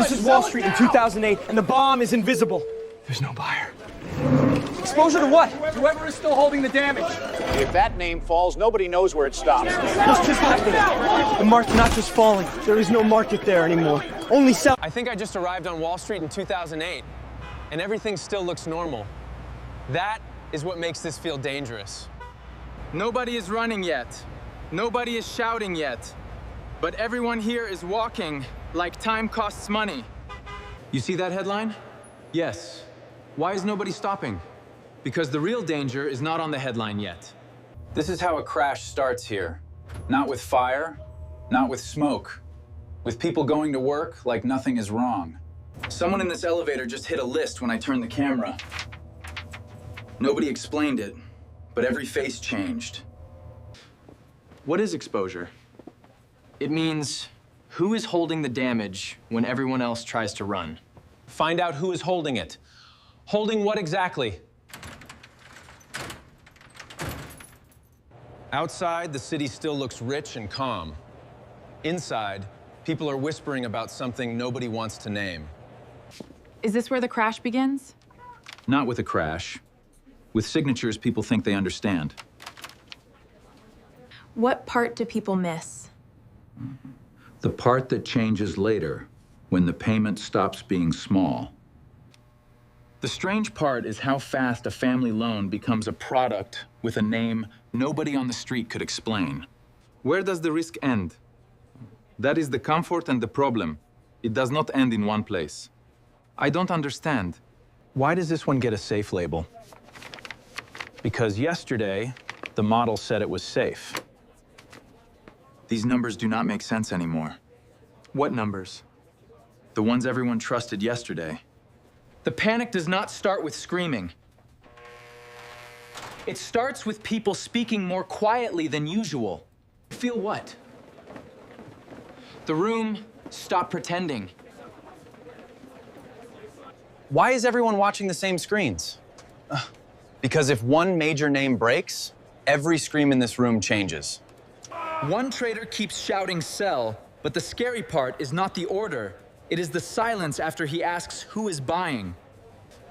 This is Wall Street in 2008, and the bomb is invisible. There's no buyer. Exposure to what? Whoever is still holding the damage. If that name falls, nobody knows where it stops. What's just happened? The market's not just falling. There is no market there anymore. Only sell. I think I just arrived on Wall Street in 2008, and everything still looks normal. That is what makes this feel dangerous. Nobody is running yet. Nobody is shouting yet. But everyone here is walking like time costs money. You see that headline? Yes. Why is nobody stopping? Because the real danger is not on the headline yet. This is how a crash starts here. Not with fire, not with smoke. With people going to work like nothing is wrong. Someone in this elevator just hit a list when I turned the camera. Nobody explained it, but every face changed. What is exposure? It means who is holding the damage when everyone else tries to run. Find out who is holding it. Holding what exactly? Outside, the city still looks rich and calm. Inside, people are whispering about something nobody wants to name. Is this where the crash begins? Not with a crash. With signatures people think they understand. What part do people miss? The part that changes later, when the payment stops being small. The strange part is how fast a family loan becomes a product with a name nobody on the street could explain. Where does the risk end? That is the comfort and the problem. It does not end in one place. I don't understand. Why does this one get a safe label? Because yesterday, the model said it was safe. These numbers do not make sense anymore. What numbers? The ones everyone trusted yesterday. The panic does not start with screaming. It starts with people speaking more quietly than usual. Feel what? The room stopped pretending. Why is everyone watching the same screens? Because if one major name breaks, every screen in this room changes. One trader keeps shouting sell, but the scary part is not the order. It is the silence after he asks who is buying.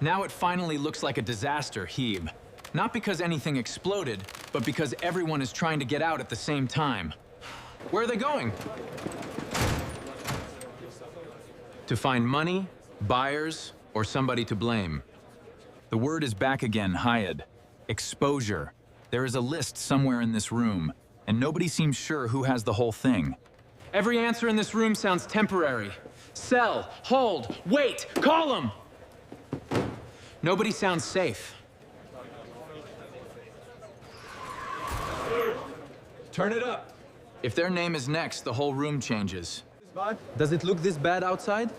Now it finally looks like a disaster heap. Not because anything exploded, but because everyone is trying to get out at the same time. Where are they going? To find money, buyers, or somebody to blame. The word is back again, Hyad. Exposure. There is a list somewhere in this room, and nobody seems sure who has the whole thing. Every answer in this room sounds temporary. Sell, hold, wait, call them! Nobody sounds safe. Turn it up. If their name is next, the whole room changes. Does it look this bad outside?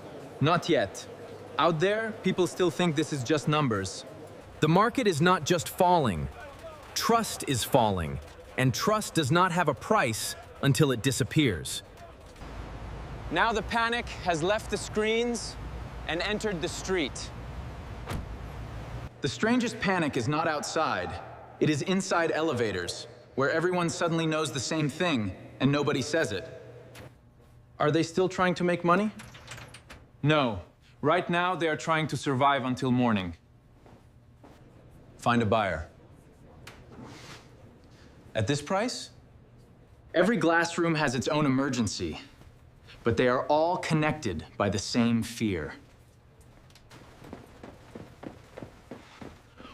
Not yet. Out there, people still think this is just numbers. The market is not just falling. Trust is falling. And trust does not have a price until it disappears. Now the panic has left the screens and entered the street. The strangest panic is not outside. It is inside elevators, where everyone suddenly knows the same thing and nobody says it. Are they still trying to make money? No. Right now, they are trying to survive until morning. Find a buyer. At this price? Every glass room has its own emergency, but they are all connected by the same fear.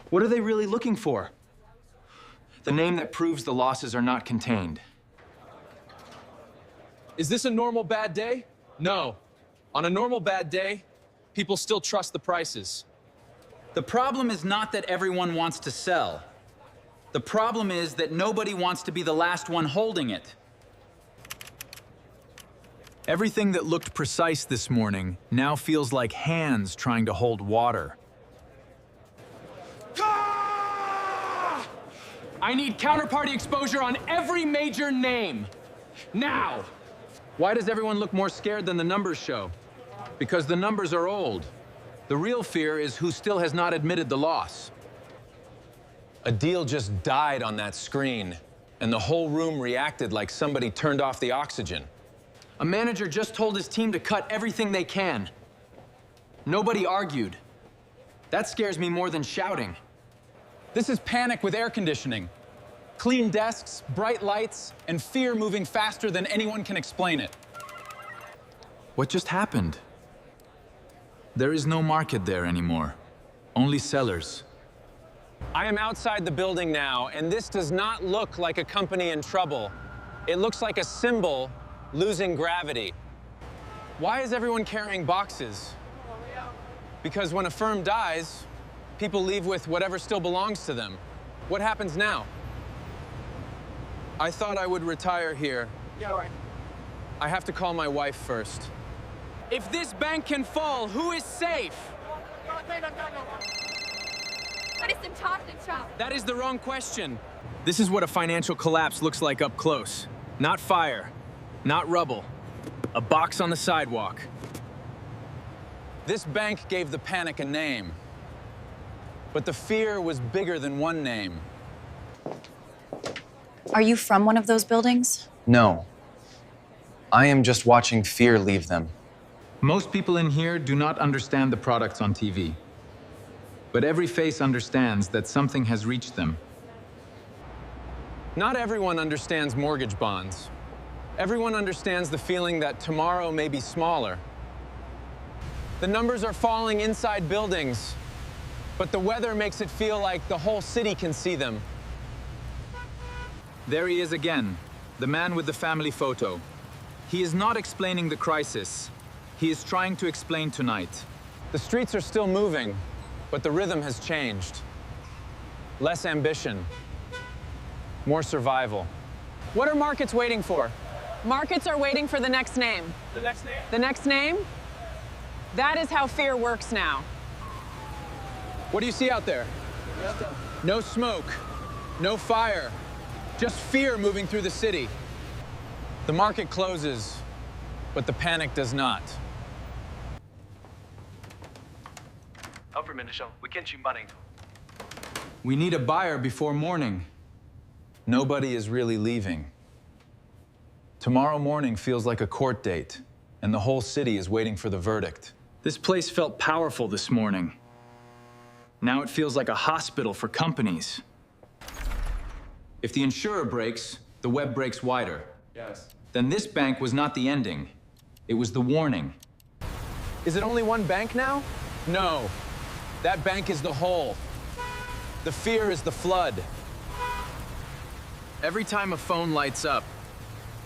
What are they really looking for? The name that proves the losses are not contained. Is this a normal bad day? No. On a normal bad day, people still trust the prices. The problem is not that everyone wants to sell. The problem is that nobody wants to be the last one holding it. Everything that looked precise this morning now feels like hands trying to hold water. I need counterparty exposure on every major name. Now! Why does everyone look more scared than the numbers show? Because the numbers are old. The real fear is who still has not admitted the loss. A deal just died on that screen, and the whole room reacted like somebody turned off the oxygen. A manager just told his team to cut everything they can. Nobody argued. That scares me more than shouting. This is panic with air conditioning. Clean desks, bright lights, and fear moving faster than anyone can explain it. What just happened? There is no market there anymore. Only sellers. I am outside the building now, and this does not look like a company in trouble. It looks like a symbol losing gravity. Why is everyone carrying boxes? Because when a firm dies, people leave with whatever still belongs to them. What happens now? I thought I would retire here. Yeah, right. I have to call my wife first. If this bank can fall, who is safe? That is the wrong question. This is what a financial collapse looks like up close. Not fire, not rubble. A box on the sidewalk. This bank gave the panic a name. But the fear was bigger than one name. Are you from one of those buildings? No. I am just watching fear leave them. Most people in here do not understand the products on TV. But every face understands that something has reached them. Not everyone understands mortgage bonds. Everyone understands the feeling that tomorrow may be smaller. The numbers are falling inside buildings, but the weather makes it feel like the whole city can see them. There he is again, the man with the family photo. He is not explaining the crisis. He is trying to explain tonight. The streets are still moving, but the rhythm has changed. Less ambition, more survival. What are markets waiting for? Markets are waiting for the next name. The next name? The next name? That is how fear works now. What do you see out there? No smoke, no fire, just fear moving through the city. The market closes, but the panic does not. We need a buyer before morning. Nobody is really leaving. Tomorrow morning feels like a court date, and the whole city is waiting for the verdict. This place felt powerful this morning. Now it feels like a hospital for companies. If the insurer breaks, the web breaks wider. Yes. Then this bank was not the ending. It was the warning. Is it only one bank now? No. That bank is the whole. The fear is the flood. Every time a phone lights up,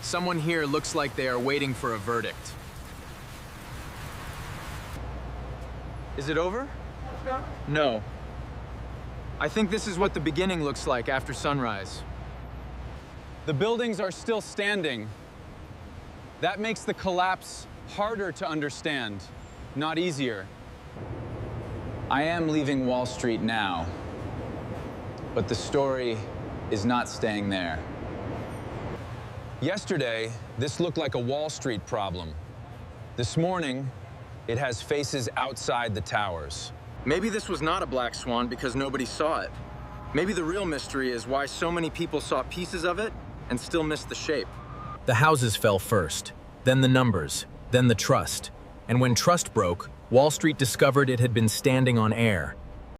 someone here looks like they are waiting for a verdict. Is it over? No. I think this is what the beginning looks like after sunrise. The buildings are still standing. That makes the collapse harder to understand, not easier. I am leaving Wall Street now, but the story is not staying there. Yesterday, this looked like a Wall Street problem. This morning, it has faces outside the towers. Maybe this was not a black swan because nobody saw it. Maybe the real mystery is why so many people saw pieces of it and still missed the shape. The houses fell first, then the numbers, then the trust. And when trust broke, Wall Street discovered it had been standing on air,